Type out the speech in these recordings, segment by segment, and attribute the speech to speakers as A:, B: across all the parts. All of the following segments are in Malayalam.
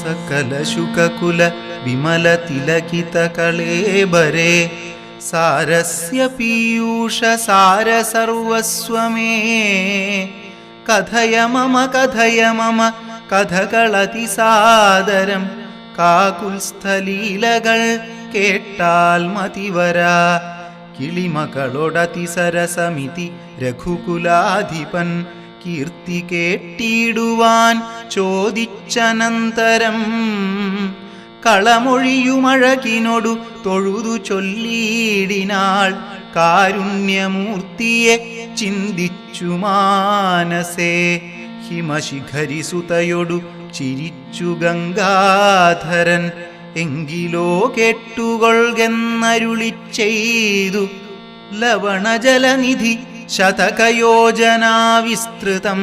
A: സകലശുകകുല വിമല തിലകിത കളേബരേ സാരസ്യ പീയൂഷ സാര സർവസ്വമേ കഥയ മമ കഥകളതിസാദരം കാകുൽസ്ഥലീലകൾ കേട്ടാൽ മതിവരാ കിളിമകളോടതിസരസമിതി രഘുകുലാധിപൻ കീർത്തി കേട്ടിടുവാൻ ചോദിച്ചനന്തരം കളമൊഴിയുമഴകിനോടു തൊഴുതു ചൊല്ലിയിടിനാൾ കാരുണ്യമൂർത്തിയെ ചിന്തിച്ചു മാനസേ ഹിമശിഖരിസുതയൊടു ചിരിച്ചു ഗംഗാധരൻ എങ്കിലോ കേട്ടുകൊൾകെന്നരുളി ചെയ്തു ലവണജലനിധി ശതകയോജനാവിസ്തൃതം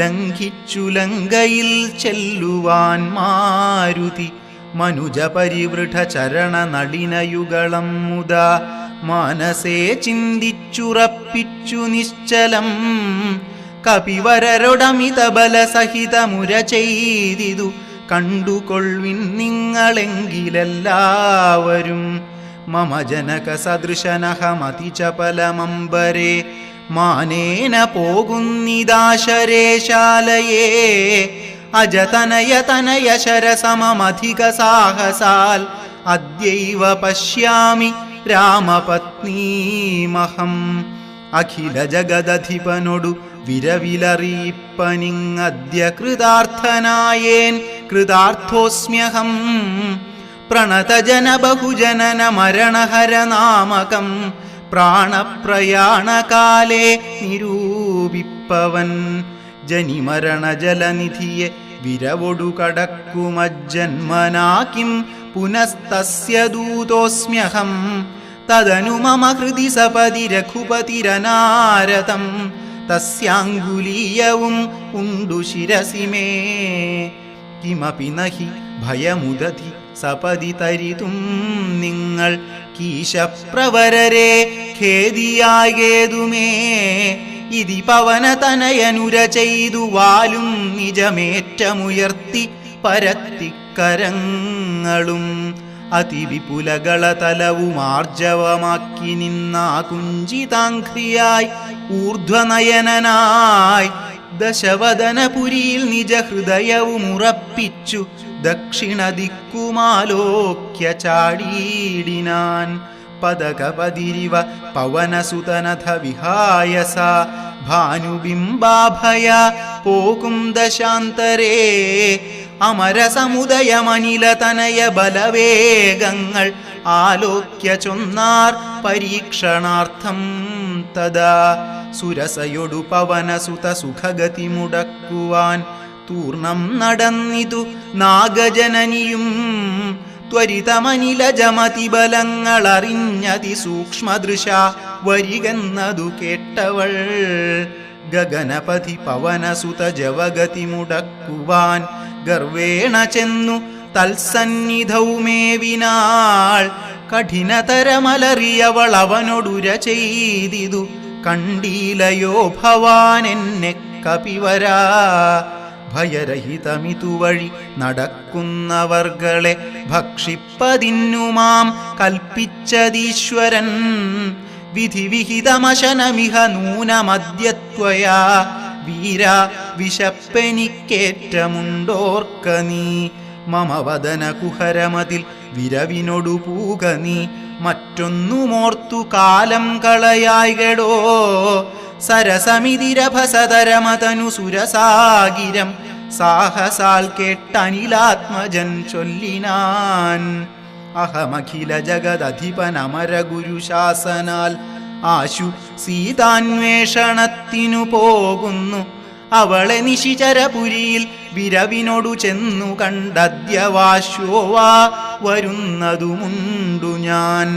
A: ലംഘിച്ചു ലങ്കയിൽ ചെല്ലുവാൻ മാരുതി മനുജപരിവൃഢ ചരണ നളിനയുഗളം മുദാ മാനസേ ചിന്തിച്ചുറപ്പിച്ചു നിശ്ചലം കപിവരരൊടമിത ബലസഹിതമുര ചെയ്തിതു കണ്ടുകൊള്ളിൻ നിങ്ങളെങ്കിലെല്ലാവരും മമ ജനക സദൃശനഹമതിചപലമംബരേ മാനേന പോകുന്നിദാശരേശാലയേ അജതനയ ശരസമധിക സാഹസാൽ അദ്യൈവ പശ്യാമി രാമപത്നീമഹം അഖില ജഗദധിപനൊടു വിരവിലറിയിപ്പനിങ്ങദ്യ കൃതാർത്ഥനായേൻ കൃതാർത്ഥോസ്മ്യഹം പ്രണതജന ബഹുജനന മരണഹരനാമകം പ്രാണപ്രയാണകാലേ നിരൂപിപ്പവൻ ജനിമരണജലനിധിയെ വിരവൊടു കടക്കുമജ്ജന്മനാകിം പുനസ്തസ്യ ദൂതോസ്മ്യഹം തദനു മമ ഹൃദി സപതി രഘുപതിരനാരതം തസ്യാംഗുലീയവും ഉണ്ടു ശിരസി മേ കിമപി നഹി ഭയമുദധി സപതി തരിതും നിങ്ങൾ കീശപ്രവരരെ ഖേദിയാകേതുമേ ഇതി പവനതനയനുര ചെയ്തു വാലും നിജമേറ്റമുയർത്തി പരത്തിക്കരങ്ങളും അതിവിപുലകളതലവുമാർജവമാക്കി നിന്നാ കുഞ്ചിതാംഘ്രിയായി ഊർധ്വനയനായി ദശവദനപുരിയിൽ നിജഹൃദയവുമുറപ്പിച്ചു ദക്ഷിണദിക്കുമാലോക്യ ചാടീടിനാൻ പദകപതിരിവ പവനസുതനഥ വിഹായസ ഭാനുബിംബാഭയ പോകും ദശാന്തരേ അമരസമുദയമനിലതനയ ബലവേഗങ്ങൾ ആലോക്യ ചൊന്നാർ പരീക്ഷണാർത്ഥം തദാ സുരസയൊടു പവനസുത സുഖഗതി മുടക്കുവാൻ തൂർണം നടന്നിതു നാഗജനനിയും ത്വരിതമനിലജമതിബലങ്ങളറിഞ്ഞതി സൂക്ഷ്മദൃശ വരികെന്നതു കേട്ടവൾ ഗഗനപതി പവനസുത ജവഗതി മുടക്കുവാൻ ഗർവേണ ചെന്നു തൽസന്നിധൗ മേവിനാൾ കഠിനതരമലറിയവൾ അവനൊടുര ചെയ്തിതു കണ്ടീലയോ ഭവാൻ എന്നെ കപിവരാ ഭയരഹിതമിതു വഴി നടക്കുന്നവർകളെ ഭക്ഷിപ്പതിന്നുമാം കൽപ്പിച്ചതീശ്വരൻ വിധിവിഹിതമശനമിഹ നൂനമദ്യത്വയാ വീര വിശപ്പെനിക്കേറ്റമുണ്ടോർക്ക നീ മമ വദന കുഹരമതിൽ വിരവിനൊടു പൂക നീ മറ്റൊന്നുമോർത്തു കാലം കളയായികടോ സരസമിതിരഭസതരമതനു സുരസാഗിരം സാഹസാൽ കേട്ടനിലാത്മജൻ ചൊല്ലിനാൻ അഹമഖില ജഗദധിപനമര ഗുരുശാസനാൽ ആശു സീതാന്വേഷണത്തിനു പോകുന്നു അവളെ നിശിചരപുരിയിൽ വിരവിനോടു ചെന്നു കണ്ടദ്യവാശ്വവാ വരുന്നതുമുണ്ടു ഞാൻ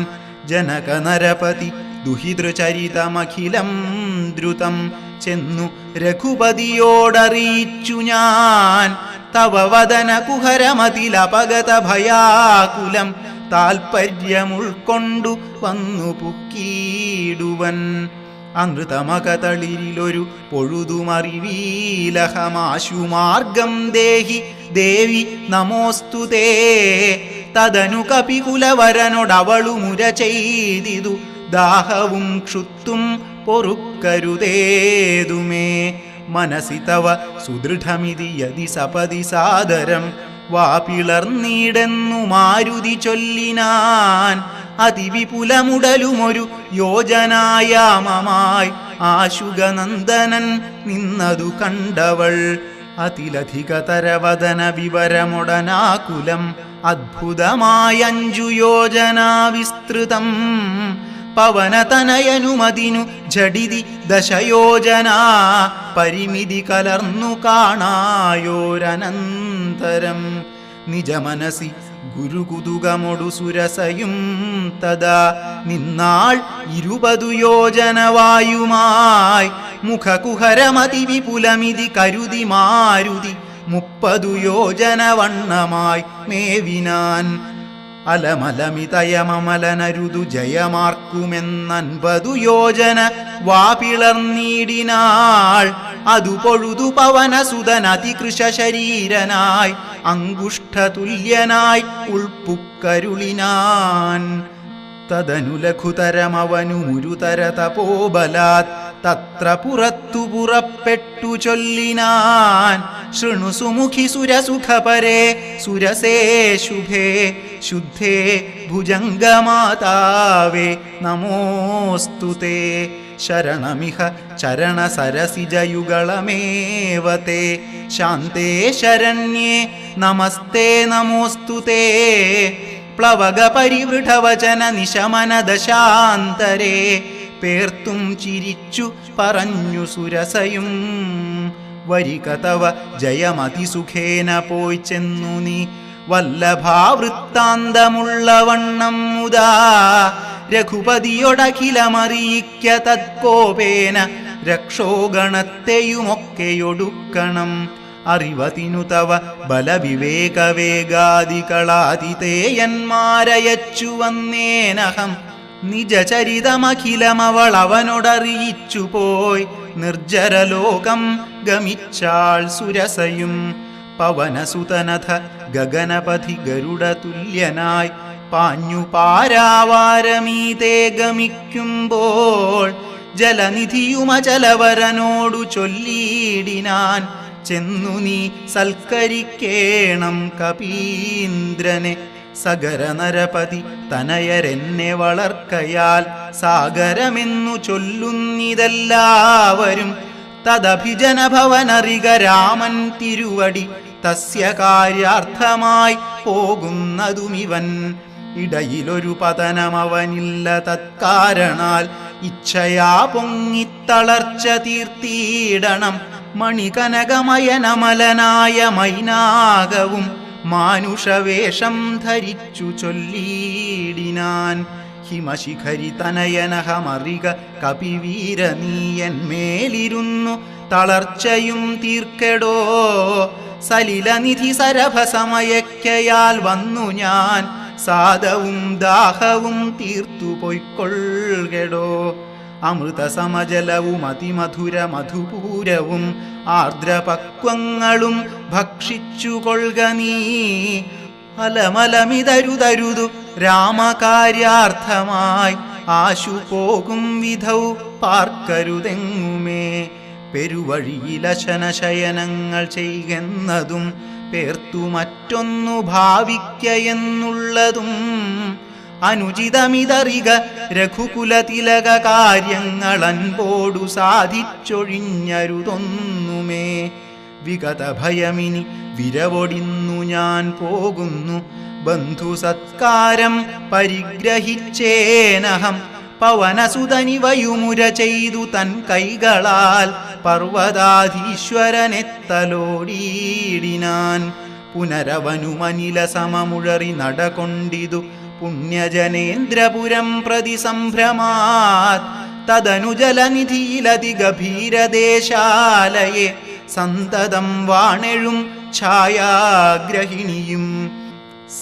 A: ജനക നരപതി ദുഹിതൃചരിതമഖിലം ദ്രുതം ചെന്നു രഘുപതിയോടറിയിച്ചു ഞാൻ തവ വദന കുഹരമതിലപഗത ഭയാകുലം താൽപര്യമുൾക്കൊണ്ടു വന്നു പുക്കീടുവൻ അമൃതമകതളിരിലൊരു പൊഴുതുമറിവീലഹമാശുമാർഗം ദേഹി ദേവി നമോസ്തുതേ. തദനു കപികുലവരനോടവളു മുര ചെയ്തിതു ദാഹവും ക്ഷുത്തും പൊറുക്കരുതേതുമേ. മനസി തവ സുദൃഢമിതി യതി സപതി സാദരം വാപിളർന്നീടെന്നു മാരുതി ചൊല്ലിനാൻ. അതിവിപുലമുടലുമൊരു യോജനായാമമായി ആശുഗനന്ദനൻ നിന്നതു കണ്ടവൾ. അതിലധികതരവദന വിവരമൊടനാകുലം അദ്ഭുതമായഞ്ചു യോജനാ വിസ്തൃതം. പവനതനയനുമതിനു ജഡിതി ദശയോജനാ പരിമിതി കലർന്നു കാണായോരനന്തരം. നിജമനസി ഗുരുകുതുകമൊടു സുരസയും തഥാ നിന്നാൾ 20 യോജനവായുമായി. മുഖകുഹരമതി വിപുലമിതി കരുതി മാരുതി 30 യോജനവണ്ണമായി മേവിനാൻ. അലമലമിതയമമലനരുതു ജയമാർക്കുമെന്നൻപതു യോജന വാപിളർന്നീടിനാൾ. അതു പൊഴുതു പവനസുതനതികൃശ ശരീരനായി അങ്കുഷ്ഠതുല്യനായി ഉൾപ്പുക്കരുളിനാൻ. തദനു ലഘുതരമവനു മുരുതര തപോബലാത് തത്ര പുറത്തു പുറപ്പെട്ടു ചൊല്ലിനാൻ. ശൃണു സുമുഖി സുരസുഖപരേ സുരസേ ശുഭേ ശുദ്ധേ ഭുജംഗമാതാവേ നമോസ്തുതേ. ശരണമിഹ ചരണസരസിജയുഗളമേവതേ ശാന്തേ ശരണ്യേ നമസ്തേ നമോസ്തുതേ. പ്ലവക പരിവൃഢവചന നിശമനദശാന്തരേ പേർത്തും ചിരിച്ചു പറഞ്ഞു സുരസയും. വരിക തവ ജയമതിസുഖേന പോയി ചെന്നു നീ വല്ലഭാവൃത്താന്തമുള്ളവണ്ണം മുതാ. രഘുപതിയൊടഖിലമറിയിക്ക തത്കോപേന രക്ഷോഗണത്തെയുമൊക്കെയൊടുക്കണം. അറിവതിനു തവ ബലവിവേകവേഗാദികളാതിതേയന്മാരയച്ചു വന്നേനഹം. നിജചരിതമഖിലമവൾ അവനോടറിയിച്ചു പോയി നിർജ്ജരലോകം ഗമിച്ചാൾ സുരസയും. പവനസുതനഥ ഗഗനപഥി ഗരുഡതുല്യനായി പാഞ്ഞു പാരാവാരമീതേ ഗമിക്കുമ്പോൾ ജലനിധിയുമചലവരനോടു ചൊല്ലിയിടിനാൻ. ചെന്നു നീ സൽക്കരിക്കേണം കപീന്ദ്രനെ. സഗര നരപതി തനയരെന്നെ വളർക്കയാൽ സാഗരമെന്നു ചൊല്ലുന്നിതെല്ലാവരും. തദഭിജനഭവനറിക രാമൻ തിരുവടി തസ്യ കാര്യാർത്ഥമായി പോകുന്നതുമിവൻ. ഇടയിലൊരു പതനമവനില്ല തത്കാരണാൽ ഇച്ഛയാ പൊങ്ങിത്തളർച്ച തീർത്തിയിടണം. മണികനകമയനമലനായ മൈനാകവും മാനുഷവേഷം ധരിച്ചു ചൊല്ലിയിടിനാൻ. ഹിമശിഖരി തനയനഹമറിക കപിവീര നീയന്മേലിരുന്നു തളർച്ചയും തീർക്കെടോ. സലിലനിധി സരഭസമയക്കയാൽ വന്നു ഞാൻ സാദവും ദാഹവും തീർത്തു പൊയ്ക്കൊള്ളുകെടോ. അമൃതസമജലവും അതിമധുര മധുപൂരവും ആർദ്രപക്വങ്ങളും ഭക്ഷിച്ചു കൊള്ളുക നീ. അലമലമിതരുതരുതു രാമകാര്യാർത്ഥമായി ആശു പോകും വിധൗ പാർക്കരുതെങ്ങുമേ. പെരുവഴിയിലശനശയനങ്ങൾ ചെയ്യുന്നതും പേർത്തു മറ്റൊന്നു ഭാവിക്കയെന്നുള്ളതും അനുചിതമിതറിക രഘുകുലതിലക കാര്യങ്ങളൻപോടു സാധിച്ചൊഴിഞ്ഞരുതൊന്നുമേ. വിഗത ഭയമിനി വിരവൊടിന്നു ഞാൻ പോകുന്നു. ബന്ധു സത്കാരം പരിഗ്രഹിച്ചേനഹം. പവനസുതനിവയുമുര ചെയ്തു തൻ കൈകളാൽ പർവ്വതാധീശ്വരനെ തലോടിയിടിനാൻ. പുനരവനുമനില സമമുഴറി നടകൊണ്ടിതു പുണ്യജനേന്ദ്രപുരം പ്രതി സംഭ്രമാത്. തദനു ജലനിധിയിലതിഗഭീരദേശാലയെ സന്തതം വാണെഴും ഛായാഗ്രഹിണിയും.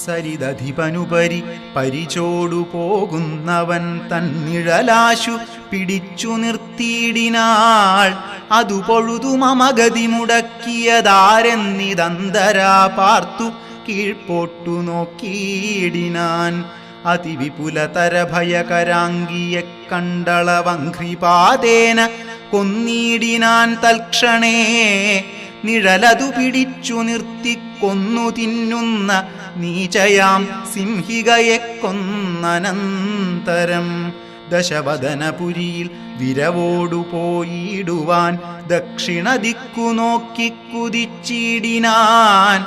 A: സരിദധിപനുപരി പരിചോടു പോകുന്നവൻ തന്നിഴലാശു പിടിച്ചു നിർത്തിയിടിനാൾ. അതു പൊഴുതു മമഗതി മുടക്കിയതാരെന്നിതന്തരാ പാർത്തു കീഴ്പോട്ടു നോക്കിയിടിനാൻ. അതിവിപുലതര ഭയകരാംഗിയെ കണ്ടളവഘ്രിപാദേന കൊന്നിടിനാൻ തൽക്ഷണേ. നിഴലതു പിടിച്ചു നിർത്തി കൊന്നു തിന്നുന്ന നീചയാം സിംഹികയെ കൊന്നനന്തരം ദശവദനപുരിയിൽ വിരവോടു പോയിടുവാൻ ദക്ഷിണദിക്കു നോക്കി കുതിച്ചിടിനാൻ.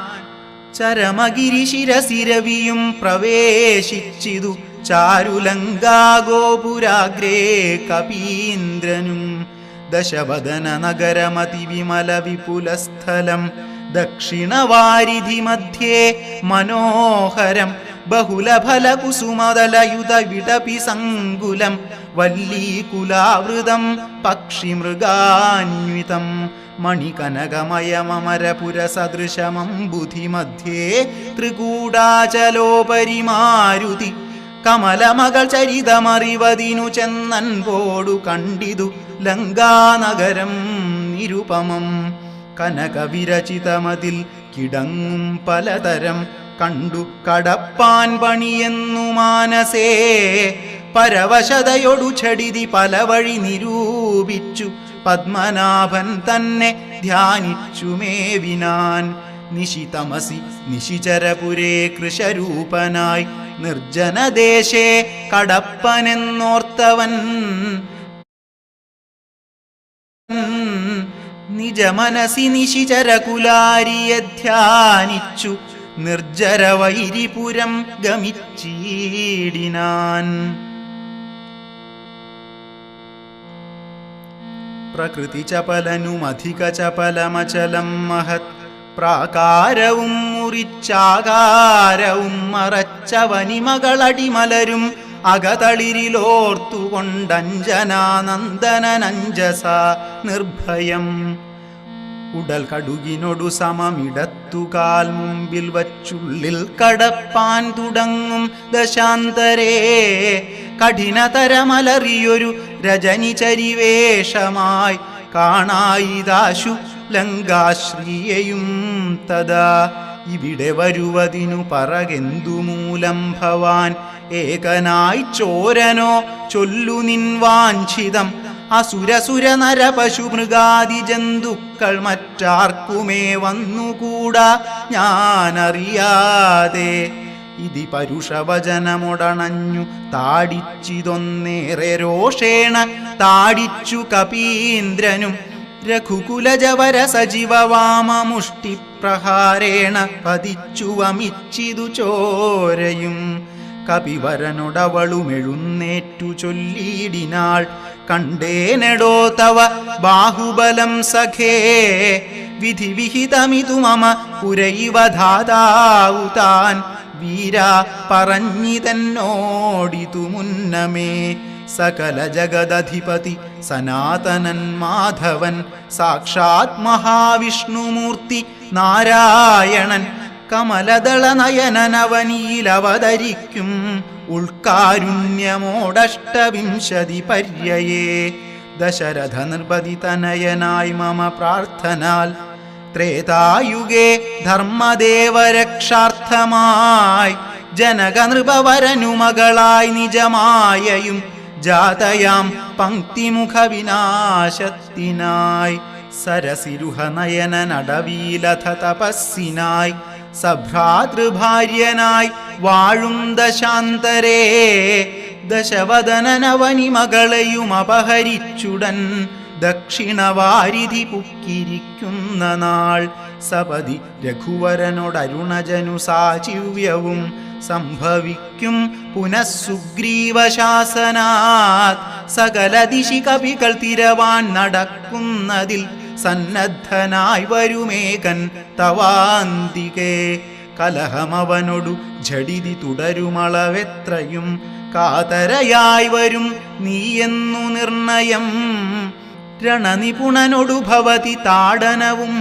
A: ചരമഗിരിശിരസിരവിയും പ്രവേശിച്ചിതു ചാരുലങ്കാഗോപുരാഗ്രേ കപീന്ദ്രനും. ദശവദന നഗരമതിവിമല വിപുലസ്ഥലം ദക്ഷിണവാരിധി മധ്യേ മനോഹരം ബഹുലഫലകുസുമദലയുധ വിടപി സങ്കുലം വല്ലീകുലാവൃതം പക്ഷിമൃഗാന്വിതം മണികനകമയമരപുരസദൃശമംബുധി മധ്യേ ത്രികൂടാചലോപരി മാരുതി. കമലമകൾ ചരിതമറിവതിനു ചെന്നൻപോടു കണ്ടിതു ലങ്കാനഗരം നിരുപമം. കനകവിരചിതമതിൽ കിടങ്ങും പലതരം കണ്ടു കടപ്പാൻ പണിയെന്നു മാനസേ. പരവശതയൊടു ഛടിതി പല വഴി നിരൂപിച്ചു പത്മനാഭൻ തന്നെ ധ്യാനിച്ചു മേവിനാൻ. നിശിതമസി നിശിചരപുരേ കൃശരൂപനായി നിർജ്ജനദേശേ കടപ്പനെന്നോർത്തവൻ നിജമനസി നിശിചരകുലാരിയെ ധ്യാനിച്ചു നിർജ്ജരവൈരിപുരം ഗമിച്ചീടിനാൻ. പ്രകൃതി ചപലനുമധിക ചപലമചലം മഹത് പ്രാകാരവും മുറിച്ചാകാരവും മറച്ച വനിമകളടിമലരും അകതളിരിലോർത്തുകൊണ്ടഞ്ജനാനന്ദനനഞ്ജസ നിർഭയം. ഉടൽ കടുകിനൊടു സമമിടത്തുകാൽ മുമ്പിൽ വച്ചുള്ളിൽ കടപ്പാൻ തുടങ്ങും ദശാന്തരേ. കഠിനതരമലറിയൊരു രജനിചരിവേഷമായി കാണായിദാശു ലങ്കാശ്രീയയും തഥാ. ഇവിടെ വരുവതിനു പറകെന്തു മൂലം ഭവാൻ ഏകനായി ചോരനോ ചൊല്ലു നിൻ വാഞ്ചിതം. അസുരസുര നര പശു മൃഗാദി ജന്തുക്കൾ മറ്റാർക്കുമേ വന്നുകൂടാ ഞാനറിയാതെ. ഇതി പരുഷവചനമൊടണഞ്ഞു താടിച്ചിതൊന്നേറെ രോഷേണ താടിച്ചു കപീന്ദ്രനും. രഘുകുലജവര സജീവവാമമുഷ്ടിപ്രഹാരേണ പതിച്ചു വമിച്ചിതു ചോരയും. കപിവരനൊടവളുമെഴുന്നേറ്റു ചൊല്ലിയിടിനാൾ, കണ്ടേനെടോ തവ ബാഹുബലം സഖേ. വിധിവിഹിതമിതു മമ പുരൈവധാതാവു താൻ വീരാ പറഞ്ഞിതെന്നോടിതു മുന്നമേ. സകല ജഗദധിപതി സനാതനൻ മാധവൻ സാക്ഷാത് മഹാവിഷ്ണുമൂർത്തി നാരായണൻ. കമലദളനയനനവനിയിലവതരിക്കും ഉൾക്കാരുണ്യമോടഷ്ടവിംശതി പര്യയേ. ദശരഥ നിർപതി തനയനായി മമ പ്രാർത്ഥനാൽ ത്രേതായുഗേ ധർമ്മദേവരക്ഷാർത്ഥമായി ജനകനൃപവരനുമകളായി നിജമായയും ജാതയാം പങ്ക്തിമുഖ വിനാശത്തിനായി. സരസിരുഹനയനനടവീലഥ തപസ്സിനായി സഭ്രാതൃഭാര്യനായി വാഴും ദശാന്തരേ. ദശവദനനവനി മകളെയും അപഹരിച്ചുടൻ ദക്ഷിണവാരിധി പുക്കിരിക്കുന്ന നാൾ. സപതി രഘുവരനോടരുണജനു സാചിവ്യവും സംഭവിക്കും പുനഃസുഗ്രീവശാസനാത്. സകല ദിശി കവികൾ തിരവാൻ നടക്കുന്നതിൽ സന്നദ്ധനായി വരുമേകൻ തവാന്തികേ. കലഹമവനൊടു ഝടിതി തുടരുമളവെത്രയും കാതരയായി വരും നീയെന്നു നിർണയം. രണനിപുണനൊടു ഭവതി താടനവും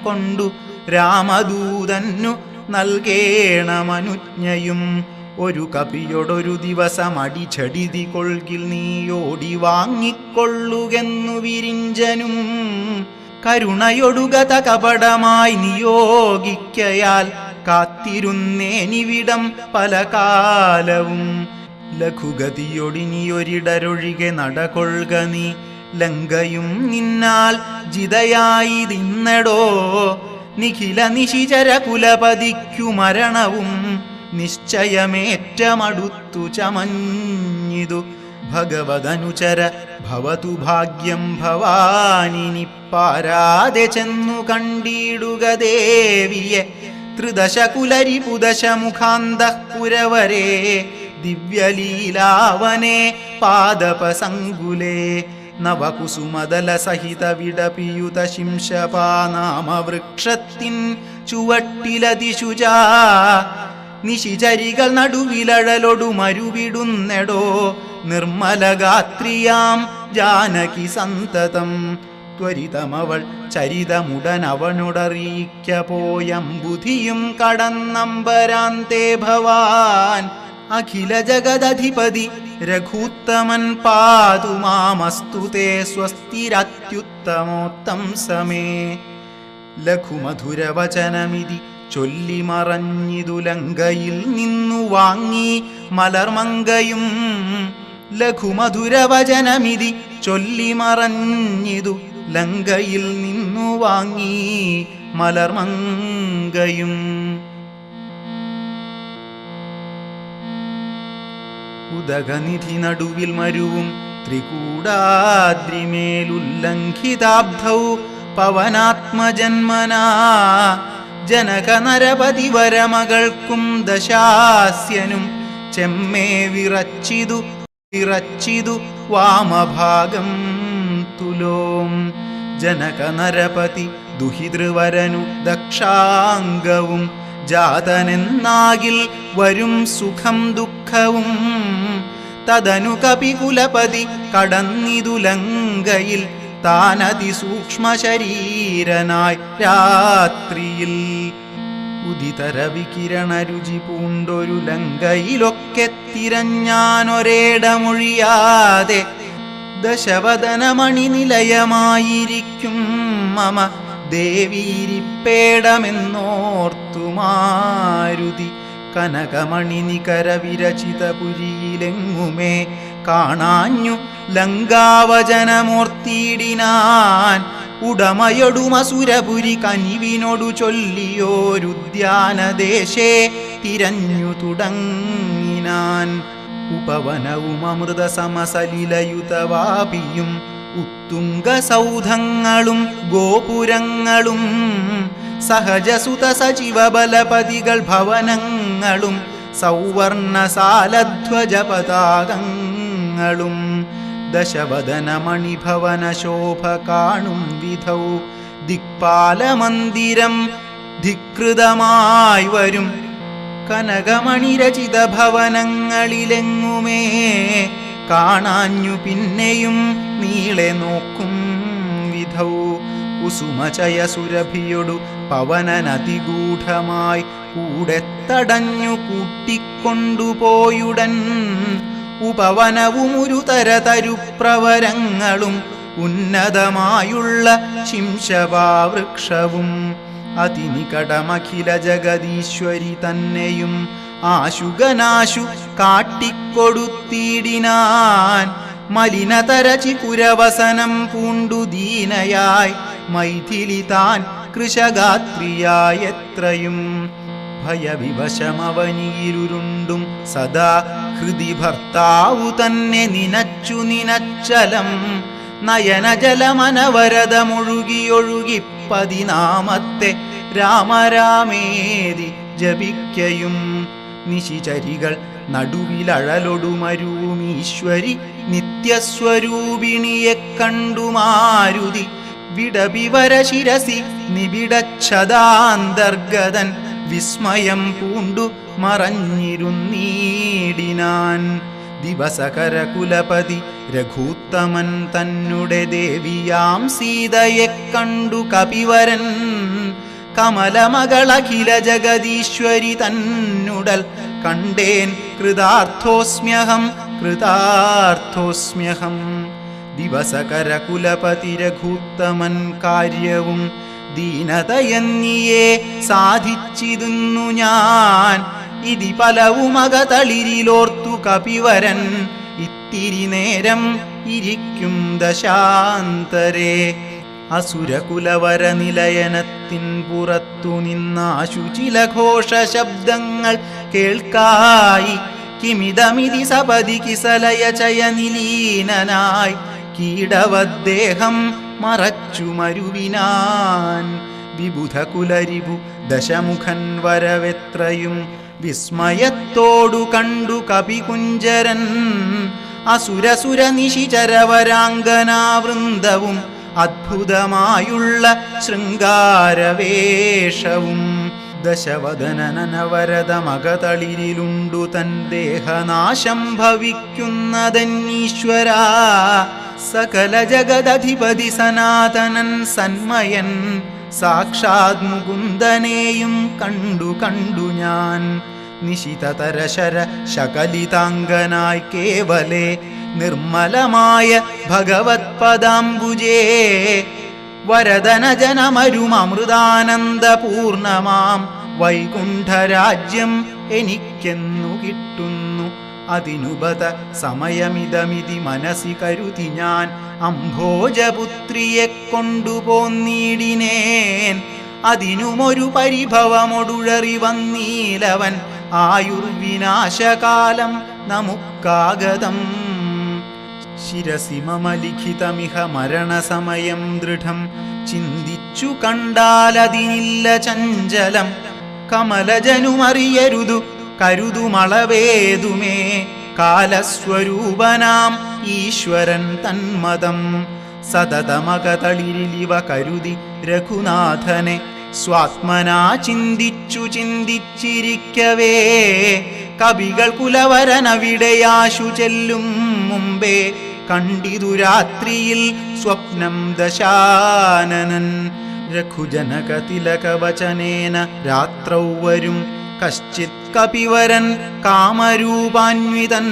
A: കൊണ്ടു രാമദൂതന്നു നൽകേണമനുജ്ഞയും. ഒരു കപിയോടൊരു ദിവസം അടിച്ചടിതി കൊൾകിൽ നീ ഓടി വാങ്ങിക്കൊള്ളുകെന്നു വിരിഞ്ചനും കരുണയൊടുകത കപടമായി നിയോഗിക്കയാൽ കാത്തിരുന്നേനിവിടം പല കാലവും. ലഘുഗതിയൊടിനിയൊരിടരൊഴികെ നടകൊള്ളുക നീ, ലങ്കയും നിന്നാൽ ജിതയായി തിന്നടോ. നിഖില നിശിചര കുലപതിക്കു മരണവും നിശ്ചയമേറ്റമടുത്തു ചമഞ്ഞിതു. ഭഗവതനുചര ഭവതു ഭാഗ്യം ഭവാനിനി പാരാതെ ചെന്നു കണ്ടിടുക ദേവിയെ. ത്രിദശകുലരി പുദശമുഖാന്തഃപുരവരേ ദിവ്യലീലാവനേ പാദപസങ്കുലേ. നവകുസുമദല സഹിത വിടപിയുത ശിംശപാനാമവൃക്ഷത്തിൻ ചുവട്ടിലതിശുചാ നിശിചരികൾ നടുവിലഴലൊടു മരുവിടുന്നെടോ. നിർമ്മലഗാത്രിയാം ജാനകി സന്തതം ത്വരിതമവൾ ചരിതമുടനവനോടറിയിക്ക പോയംബുധിയും കടന്നമ്പരാന്തേ ഭവാൻ. അഖില ജഗദധിപതി രഘൂത്തമൻ പാതു മാമസ്തു തേ സ്വസ്തിരത്യുത്തമോത്തം സമേ. ലഘുമധുരവചനമിതി ചൊല്ലി മറഞ്ഞിതു ലങ്കയിൽ നിന്നു വാങ്ങി മലർമങ്കയും. ലഘുമധുരവചനമിതി ചൊല്ലി മറഞ്ഞിതു ലങ്കയിൽ നിന്നു വാങ്ങി മലർമങ്കയും. ഉദകനിധി നടുവിൽ മരുവും ത്രികൂടാദ്രിമേലുല്ലംഘിതാബ്ധൗ പവനാത്മജന്മനാ ജനകനരപതി വരമകൾക്കും ദശാസ്യനും ചെമ്മേ വിറച്ചിതു വാമഭാഗം തുലോം. ജനകനരപതി ദുഹിതൃവരനു ദക്ഷാംഗവും ജാതനെന്നാകിൽ വരും സുഖം ദുഃഖവും. തദനു കപികുലപതി കടന്നിതു ലങ്കയിൽ താനതിസൂക്ഷ്മ ശരീരനായി രാത്രിയിൽ. ഉദിതര വികിരണ രുചി പൂണ്ടൊരു ലങ്കയിലൊക്കെ തിരഞ്ഞാനൊരേടമൊഴിയാതെ ദശവദനമണി നിലയമായിരിക്കും മമ ദേവീരിപ്പേടമെന്നോർത്തു മാരുതി. കനകമണി നികര വിരചിത പുരിയിലെങ്ങുമേ കാണാഞ്ഞു ലങ്കാവചനമോർത്തിയിടിനാൻ. ഉടമയൊടുമസുരപുരി കനിവിനോടു ചൊല്ലിയോരുദ്യാനദേശേ തിരഞ്ഞു തുടങ്ങിനാൻ. ഉപവനവും അമൃത സമസലിലയുതവാപിയും ഉത്തുംഗസൗധങ്ങളും ഗോപുരങ്ങളും സഹജസുത സജീവ ബലപതികൾ ഭവനങ്ങളും സൗവർണസാലധ്വജ പതാകങ്ങളും. ദശവദനമണിഭവന ശോഭ കാണും വിധൗ ദിക്പാലമന്ദിരം ധികൃതമായി വരും. കനകമണിരചിത ഭവനങ്ങളിലെങ്ങുമേ കാണാഞ്ഞു പിന്നെയും നീളെ നോക്കും വിധൗ. കുസുമചയ സുരഭിയൊടു പവനനതിഗൂഢമായി കൂടെ തടഞ്ഞു കൂട്ടിക്കൊണ്ടുപോയുടൻ. ഉപവനവും ഒരു തരതരുപ്രവരങ്ങളും ഉന്നതമായുള്ള ശിംശപാവൃക്ഷവും. അതിനികടമഖില ജഗദീശ്വരി തന്നെയും ആശുഗനാശു കാട്ടിക്കൊടുത്തിടിനാൻ. മലിനതരചി പുരവസനം പൂണ്ടു ദീനയായി മൈഥിലി താൻ കൃശഗാത്രിയായെത്രയും. ഭയവിവശമവനിയിരുണ്ടും സദാ ഹൃദി ഭർത്താവു തന്നെ നിനച്ചലം. നയനജലമനവരതമൊഴുകിയൊഴുകി 14 രാമരാമേതി ജപിക്കയും. നിശിചരികൾ നടുവിലഴലൊടുമരുവും ഈശ്വരി നിത്യസ്വരൂപിണിയെ കണ്ടു മാരുതി. വിടവിവര ശിരസി നിബിഡച്ഛദാന്തർഗതൻ വിസ്മയം പൂണ്ടു മറഞ്ഞിരുന്നീടിനാൻ. ദിവസകര കുലപതി രഘൂത്തമൻ തന്നുടെ ദേവിയാം സീതയെ കണ്ടു കപിവരൻ കമലമകളഖില ജഗദീശ്വരി തന്നുടൽ കണ്ടേൻ കൃതാർത്ഥോസ്മ്യഹം കൃതാർത്ഥോസ്മ്യഹം. ദിവസകര കുലപതി രഘൂത്തമൻ കാര്യവും ദീനതയെന്നിയേ സാധിച്ചിരുന്നു ഞാൻ. ഇതി പലവുമകതളിരിലോർത്തു കപിവരൻ ഇത്തിരി നേരം ഇരിക്കും ദശാന്തരേ. അസുരകുലവര നിലയനത്തിൻ പുറത്തു നിന്നാശു ചില ഘോഷ ശബ്ദങ്ങൾ കേൾക്കായി. കിമിതമിതി സപതി കിസലയ ചയനിലീനനായി കീടവദ്ദേഹം മറച്ചു മരുവിനാൻ. വിബുധകുലരിപു ദശമുഖൻ വരവെത്രയും വിസ്മയത്തോടു കണ്ടു കപികുഞ്ചരൻ. അസുരസുര നിശിചരവരാംഗനാവൃന്ദവും അദ്ഭുതമായുള്ള ശൃംഗാരവേഷവും. ദശവദനനവരതമകതളിരിലുണ്ടു തൻ ദേഹനാശം ഭവിക്കുന്നതന്നീശ്വരാ. സകല ജഗദധിപതി സനാതനൻ സന്മയൻ സാക്ഷാത് മുകുന്ദനെയും കണ്ടു ഞാൻ. നിശിതതരശര ശകലിതാംഗനായി കേവലേ നിർമ്മലമായ ഭഗവത് പദാംബുജേ. വരദനജനമരുമമൃതാനന്ദപൂർണമാം വൈകുണ്ഠരാജ്യം എനിക്കെന്നു കിട്ടുന്നു. അതിനുപത സമയമിതമിതി മനസ്സി കരുതി ഞാൻ അംഭോജപുത്രിയെ കൊണ്ടുപോന്നീടിനേൻ. അതിനുമൊരു പരിഭവമൊടുഴറി വന്നീലവൻ ആയുർവിനാശകാലം നമുക്കാഗതം. ശിരസി മമ ലിഖിതമിഹ മരണസമയം ദൃഢം. ചിന്തിച്ചു കണ്ടാലതിനില്ല ചഞ്ചലം. കമലജനുമറിയരുതു കരുതുമളവേതുമേ കാലസ്വരൂപനാം ഈശ്വരൻ തന്മതം. സതതമകതളിരിലിവ കരുതി രഘുനാഥനെ സ്വാത്മനാ ചിന്തിച്ചിരിക്കവേ. കവികൾ കുലവരനവിടെയാശു ചെല്ലും മുമ്പേ കണ്ടിതു രാത്രിയിൽ സ്വപ്നം ദശാനനൻ. രഘുജനകതിലകവചനേന രാത്രൗ വരും കശ്ചിത് കപിവരൻ കാമരൂപാന്വിതൻ.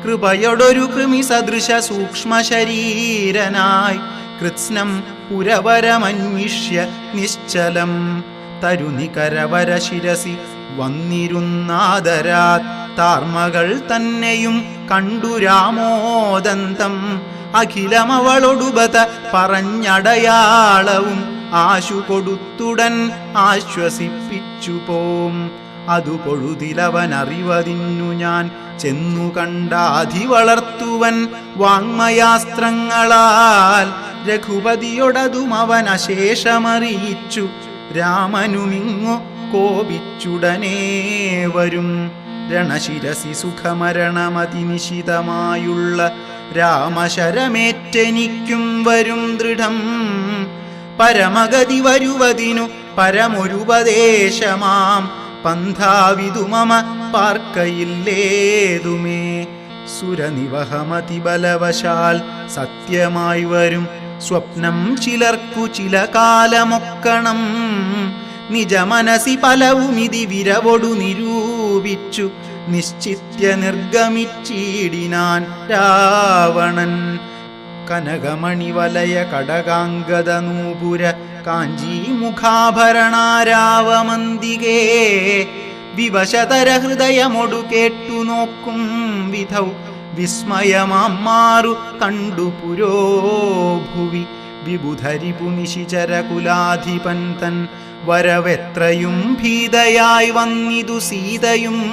A: കൃപയൊടൊരു കൃമി സദൃശ സൂക്ഷ്മ ശരീരനായി കൃത്സ്നം പുരവരമന്വിഷ്യ നിശ്ചലം. തരുനികരവര ശിരസി വന്നിരുന്നാദരാത് താർമകൾ തന്നെയും കണ്ടു രാമോദന്തം. അഖിലമവളൊടുബത പറഞ്ഞടയാളവും ആശു കൊടുത്തുടൻ ആശ്വസിപ്പിച്ചു പോം. അതു പൊഴുതിലവനറിവതിന്നു ഞാൻ ചെന്നു കണ്ടാധി വളർത്തുവൻ വാങ്മയാസ്ത്രങ്ങളാൽ. രഘുപതിയൊടതും അവൻ അശേഷമറിയിച്ചു. രാമനുമിങ്ങു കോപിച്ചുടനേ വരും. രണശിരസി സുഖമരണമതിനിശിതമായുള്ള രാമശരമേറ്റെനിക്കും വരും ദൃഢം. പരമഗതി വരുവതിനു പരമൊരുപദേശമാം പന്ഥാവിതു മമ പാർക്കയില്ലേതുമേ. സുരനിവഹമതി ബലവശാൽ സത്യമായി വരും സ്വപ്നം ചിലർക്കു ചില കാലമൊക്കണം. നിജമനസി പലവുമിതി വിരവൊടു നിരൂപിച്ചു നിശ്ചിത്യ നിർഗമിച്ചിടിനാൻ രാവണൻ. കനകമണിവലയ കടകാംഗത നൂപുര കാഞ്ചീ മുഖാഭരണാരാവമന്തികേ. വിവശതര ഹൃദയമൊടു കേട്ടു നോക്കും വിധൗ വിസ്മയമാം മാറു കണ്ടു പുരോഭുവി. വിബുധരിപു നിശിചരകുലാധിപൻ തൻ വരവെത്രയും ഭീതയായി വന്നിതു സീതയും.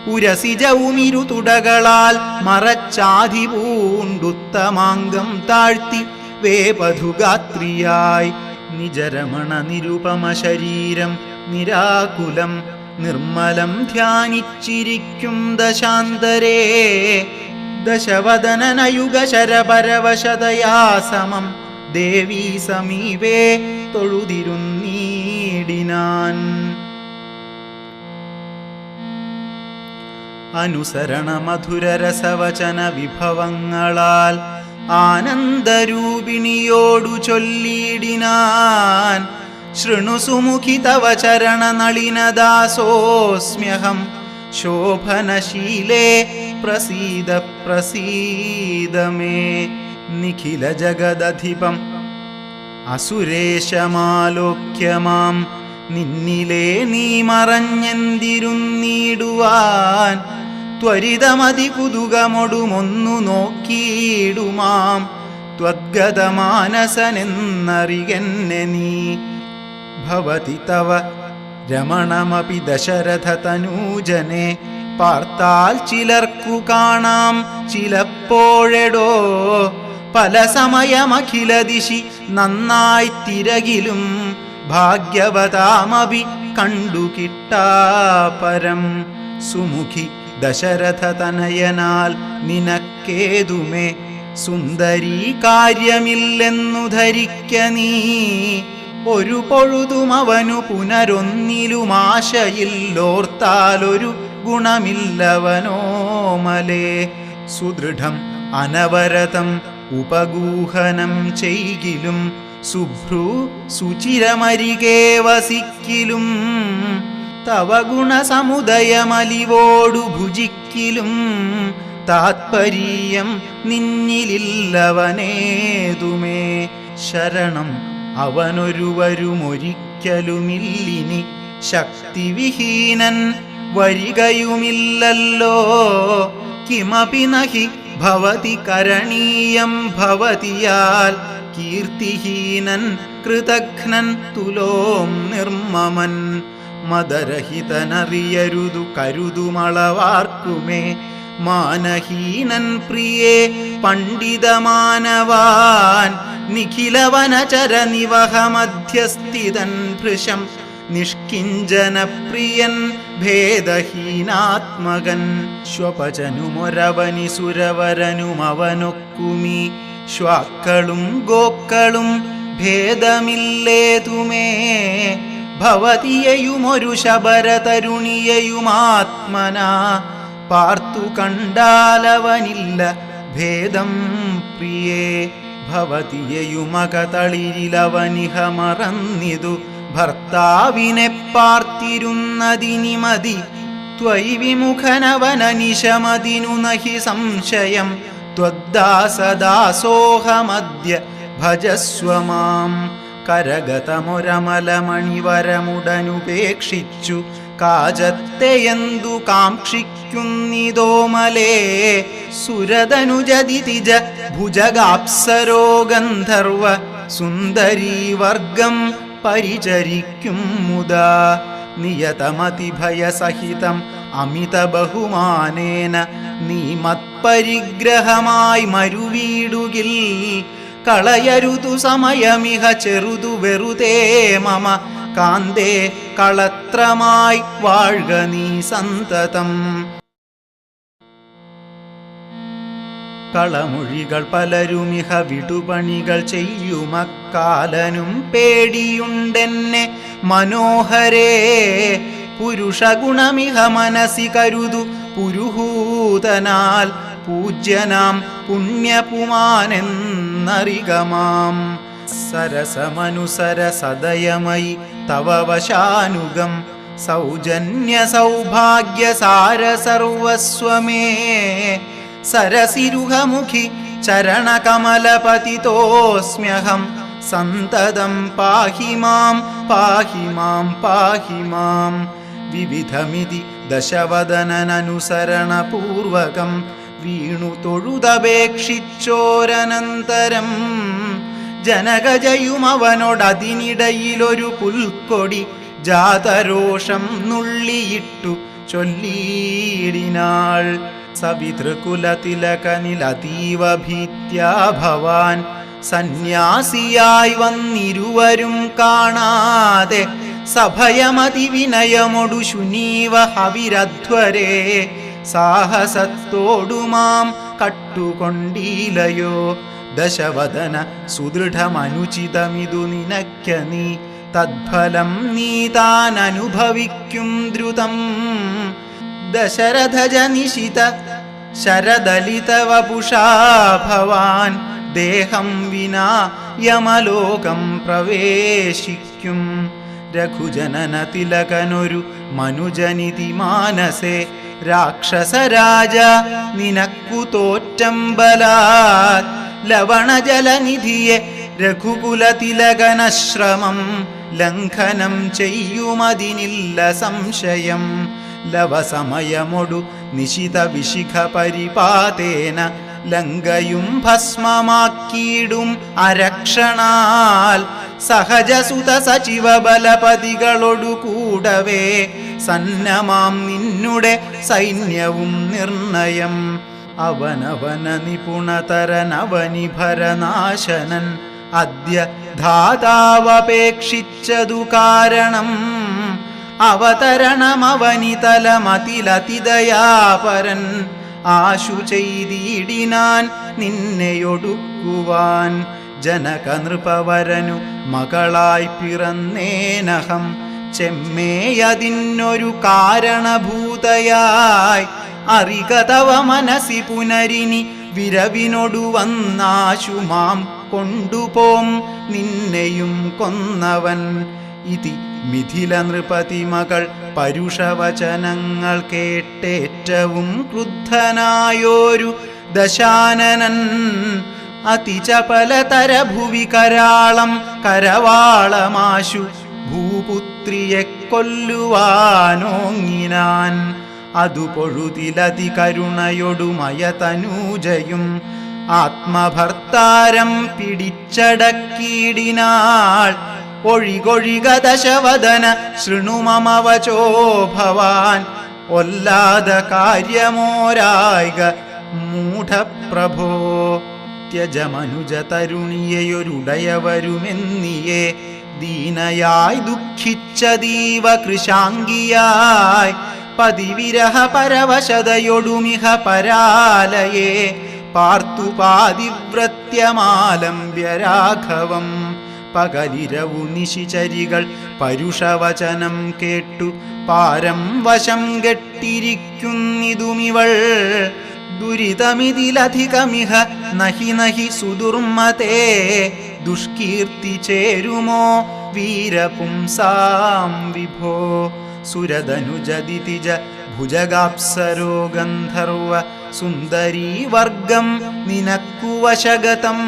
A: ഉരസിജവുമിരു തുടകളാൽ മറച്ചാധി പൂണ്ടുത്തമാംഗം താഴ്ത്തി വേപധുഗാത്രിയായി. നിജരമണ നിരുപമ ശരീരം നിരാകുലം നിർമ്മലം ധ്യാനിച്ചിരിക്കും ദശാന്തരേ. ദശവദനനയുഗ ശരപരവശതയാ സമം ദേവീ സമീപേ തൊഴുതിരുന്നീടിനാൻ. അനുസരണ മധുരരസവചന വിഭവങ്ങളാൽ ആനന്ദരൂപിണിയോടു ചൊല്ലിയിടിനാൻ. ശൃണു സുമുഖി തവ ചരണനളിനദാസോസ്മ്യഹം ശോഭനശീലേ പ്രസീദ പ്രസീദ മേ. നിഖില ജഗദധിപം അസുരേശമാലോക്യ മാം നിന്നിലേ നീ മറഞ്ഞെന്തിരുന്നിടുവാൻ ത്വരിതമതി കുതുകമൊടുമൊന്നു നോക്കിയിടുമാം ത്വദ്ഗതമാനസനെന്നറികെന്നെ നീ. ഭവതി തവ രമണമപി ദശരഥ തനൂജനെ പാർത്താൽ ചിലർക്കു കാണാം ചിലപ്പോഴെടോ പല സമയമഖില ദിശി നന്നായി തിരകിലും ഭാഗ്യവതാമപി കണ്ടു കിട്ടാപരം. സുമുഖി ദശരഥ തനയനാൽ നിനക്കേതുമേ സുന്ദരീ കാര്യമില്ലെന്നു ധരിക്ക നീ. ഒരു പൊഴുതും അവനു പുനരൊന്നിലുമാശയില്ലോർത്താലൊരു ഗുണമില്ലവനോമലേ. സുദൃഢം അനവരതം ഉപഗൂഹനം ചെയ്കിലും സുഭ്രു സുചിരമരികേ വസിക്കിലും തവ ഗുണസമുദയമലിവോടു ഭുജിക്കിലും താത്പര്യം നിന്നിലില്ലവനേതുമേ. ശരണം അവനൊരുവരുമൊരിക്കലുമില്ലിനി ശക്തിവിഹീനൻ വരികയുമില്ലല്ലോ. കിമപി നഹി ഭവതി കരണീയം ഭവതിയാൽ കീർത്തിഹീനൻ കൃതഘ്നൻ തുലോം നിർമ്മമൻ. മദരഹിതനറിയരുതു കരുതുമളവാർക്കുമേ മാനഹീനൻ പ്രിയേ പണ്ഡിതമാനവാൻ. നിഖിലവനചര നിവഹമധ്യസ്ഥിതൻ ഭൃശം നിഷ്കിഞ്ചനപ്രിയൻ ഭേദഹീനാത്മകൻ. ശ്വപചനുമൊരവനി സുരവരനുമവനൊക്കുമി ശ്വാക്കളും ഗോക്കളും ഭേദമില്ലേതുമേ. ഭവതിയെയുമൊരു ശബരതരുണിയെയുമാത്മനാ പാർത്തു കണ്ടാലവനില്ല ഭേദം പ്രിയേ. ഭവതിയെയുമകതളിരിലവനിഹ മറന്നിതു ഭർത്താവിനെ പാർത്തിരുന്നതിനിമതി. ത്വയി വിമുഖനവനനിശമതിനു നഹി സംശയം. ത്വദ്ദാസദാസോഹമദ്യ ഭജസ്വ മാം. കരഗതമൊരമലമണിവരമുടനുപേക്ഷിച്ചു കാജത്തെയെന്തു കാക്ഷിക്കുന്നിതോമലേ. സുരതനുജതിതിജ ഭുജഗാപ്സരോ ഗന്ധർവ സുന്ദരീവർഗം പരിചരിക്കും മുദാ. നിയതമതിഭയസഹിതം അമിത ബഹുമാനേന നീ മത്പരിഗ്രഹമായി മരുവീടുകിൽ കളയരുതു സമയമിഹ ചെറുതു വെറുതേ മമ കാന്തേ കളത്രമായി വാഴ്ക നീ സന്തതം. കളമൊഴികൾ പലരുമിഹ വിടുപണികൾ ചെയ്യുമക്കാലനും പേടിയുണ്ടെന്നെ മനോഹരേ. പുരുഷഗുണമിഹ മനസി കരുതു പുരുഹൂതനാൽ പൂജ്യനാം പുണ്യപുമാനെന്നറികമാം. സരസമനുസര സദയമയി തവ വശാനുഗം സൗജന്യ സൗഭാഗ്യ സാര സർവസ്വമേ. സരസിരുഹമുഖി ചരണകമലപതിതോസ്മ്യഹം സന്തതം പാഹി മാം പാഹി മാം പാഹി മാം. വിവിധമിതി ദശവദനനുസരണപൂർവകം വീണു തൊഴുതപേക്ഷിച്ചോരനന്തരം ജനകജയുമവനോടതിനിടയിലൊരു പുൽക്കൊടി ജാതരോഷം നുള്ളിയിട്ടു ചൊല്ലിയിടിനാൾ. സവിതൃകുലതിലകനിലതീവ ഭീത്യാ ഭവാൻ സന്യാസിയായി വന്നിരുവരും കാണാതെ സഭയമതിവിനയമൊടു ശുനീവ ഹവിരധ്വരേ. സാഹസത്തോടുമാം കട്ടുകൊണ്ടീലയോ ദശവദന സുദൃഢമനുചിതമിതു നിനക്ക നീ. തദ്ഫലം നീ താൻ അനുഭവിക്കും ദ്രുതം. ദശരഥജനിശിത ശരദലിത വപുഷാ ഭവാൻ ദേഹം വിനാ യമലോകം പ്രവേശിക്കും. രഘുജനന തിലകനൊരു മനുജനിതി മാനസേ രാക്ഷസരാജ നിനക്കു തോറ്റമ്പലാത്. ലവണജലനിധിയെ രഘുകുല തിലകനശ്രമം ലംഘനം ചെയ്യുമതിനില്ല സംശയം. ലവസമയമൊടു നിശിത വിശിഖ പരിപാതേന ലങ്കയും ഭസ്മമാക്കിയിടും അരക്ഷണാൽ. സഹജസുത സചിവ ബലപതികളൊടു കൂടവേ സന്നമാം നിന്നുടെ സൈന്യവും നിർണയം. അവനവന നിപുണതരനവനിഭരനാശനൻ അദ്യ ധാതാവപേക്ഷിച്ചതു കാരണം. അവതരണമവനിതലമതിലതിദയാപരൻ ആശു ചെയ്തിടിനാൻ നിന്നെയൊടുക്കുവാൻ. ജനകനൃപവരനു മകളായി പിറന്നേനഹം ചെമ്മേയതിന്നൊരു കാരണഭൂതയായി. അറിക തവ മനസി പുനരിനി വിരവിനൊടു വന്നാശു മാം കൊണ്ടുപോം നിന്നെയും കൊന്നവൻ. ഇതി മിഥില നൃപതി മകൾ പരുഷവചനങ്ങൾ കേട്ടേറ്റവും ക്രുദ്ധനായോരു ദശാനനൻ. അതിചപലതര ഭുവി കരാളം കരവാളമാശു ഭൂപുത്രിയെ കൊല്ലുവാനോങ്ങിനാൻ. അതു പൊഴുതിലതി കരുണയൊടുമയ തനൂജയും ആത്മഭർത്താരം പിടിച്ചടക്കിയിടിനാൾ. ഒഴികൊഴിക ദശവദന ശൃണുമമവചോ ഭവാൻ. ഒല്ലാത കാര്യമോരായിക മൂഢപ്രഭോ. ത്യജമനുജ തരുണിയെയൊരുടയവരുമെന്നിയെ ദീനയായി ദുഃഖിച്ചതീവ കൃശാംഗിയായി. പതിവിരഹ പരവശതയൊടുമിഹ പരാലയെ പാർത്തു പാതിവ്രത്യമാലംബ്യ രാഘവം. പകലിരവു നിശിചരികൾ പരുഷവചനം കേട്ടു പാരം വശം കെട്ടിരിക്കുന്നിതുമിവൾ. ദുരിതമിതിലധികമിഹ നഹി നഹി സുദുർമതേ. ദുഷ്കീർത്തി ചേരുമോ വീരപുംസാം വിഭോ. സുരതനുജദിതിജ ഭുജഗാപ്സരോ ഗന്ധർവ സുന്ദരീ വർഗം നിനക്കു വശഗതം.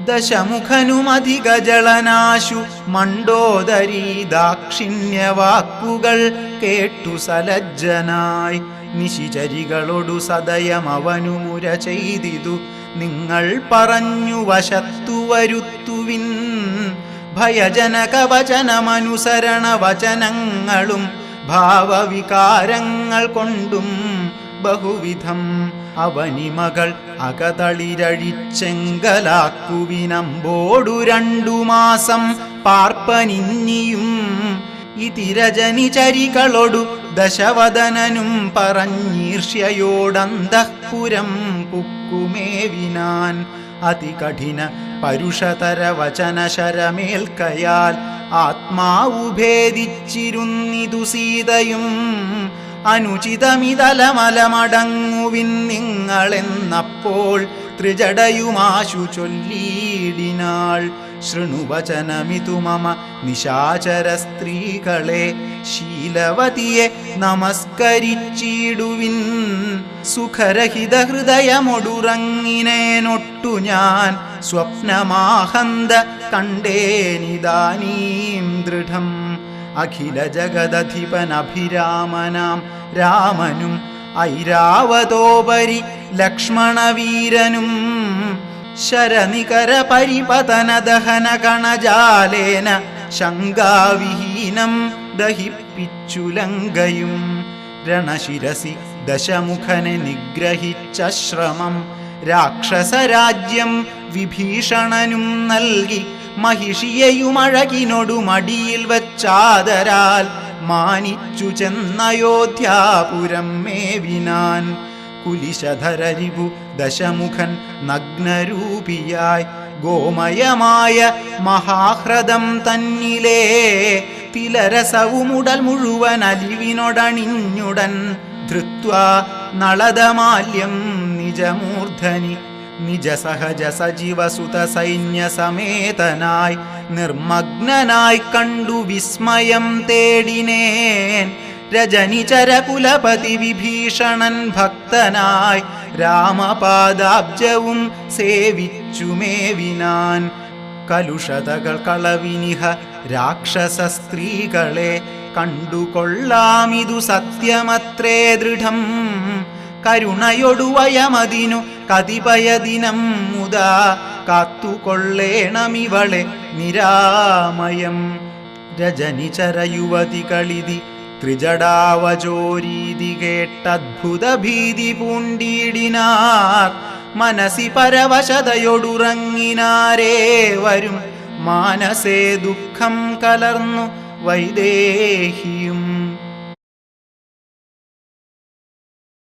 A: ദശമുഖനുമധികജളനാശു മണ്ഡോദരീ ദാക്ഷിണ്യവാക്കുകൾ കേട്ടു സലജ്ജനായി. നിശിചരികളൊടു സദയമവനു മുര ചെയ്തിതു നിങ്ങൾ പറഞ്ഞു വശത്തു വരുത്തുവിൻ. ഭയജനക വചനമനുസരണ വചനങ്ങളും ഭാവവികാരങ്ങൾ കൊണ്ടും ബഹുവിധം. അവനിമകൾ അകതളിരഴിച്ചെങ്കലാക്കുവിനമ്പോടു 2 മാസം പാർപ്പനിന്നിയും. ഇതിരജനിചരികളൊടു ദശവദനനും പറഞ്ഞീർഷ്യയോടന്തഃപുരം പുക്കുമേവിനാൻ. അതികഠിന പരുഷതര വചന ശരമേൽക്കയാൽ ആത്മാവു ഭേദിച്ചിരുന്നിതു സീതയും. അനുചിതമിതലമലമടങ്ങുവിൻ നിങ്ങളെന്നപ്പോൾ ത്രിജടയുമാശു ചൊല്ലിയിടിനാൾ. ശൃണുവചനമിതു മമ നിശാചര സ്ത്രീകളെ ശീലവതിയെ നമസ്കരിച്ചിടുവിൻ. സുഖരഹിത ഹൃദയമൊടുറങ്ങിനേനൊട്ടു ഞാൻ സ്വപ്നമാഹന്ത കണ്ടേനിതാനീം ദൃഢം. അഖില ജഗദധിപനഭിരാമനാം രാമനും ഐരാവതോപരി ലക്ഷ്മണവീരനും ശരനികര പരിപതന ദഹന കണജാലേന ശങ്കാവിഹീനം ദഹിപ്പിച്ചു ലങ്കയും. രണശിരസി ദശമുഖനെ നിഗ്രഹിച്ച ശ്രമം രാക്ഷസരാജ്യം വിഭീഷണനും നൽകി. മഹിഷിയെയുമഴകിനൊടു മടിയിൽ വച്ചാദരാൽ മാനിച്ചു ചെന്നയോധ്യാപുരം മേവിനാൻ. കുലിശധരരിപു ദശമുഖൻ നഗ്നരൂപിയായി ഗോമയമായ മഹാഹ്രദം തന്നിലേ തിലരസവുമുടൽ മുഴുവൻ അലിവിനൊടണിഞ്ഞുടൻ ധൃത്വാ നളദമാല്യം നിജമൂർധനി നിജസഹജ സജീവസുത സൈന്യസമേതനായി നിർമ്മഗ്നനായി കണ്ടു വിസ്മയം തേടിനേൻ. രജനിചര കുലപതി വിഭീഷണൻ ഭക്തനായി രാമപാദാബ്ജവും സേവിച്ചുമേവിനാൻ. കലുഷതകൾ കളവിനിഹ രാക്ഷസ സ്ത്രീകളെ കണ്ടുകൊള്ളാമിതു സത്യമത്രേ ദൃഢം. കരുണയൊടുവയമതിനു കതിപയദിനം മുതാ കാത്തുകൊള്ളേണമിവളെ നിരാമയം. രജനിചര യുവതികളിതി ത്രിജടാവചോരീതി കേട്ടദ്ഭുത ഭീതി പൂണ്ടിടിനാർ. മനസി പരവശതയൊടുറങ്ങിനാരേവരും മാനസേ ദുഃഖം കലർന്നു വൈദേഹിയും.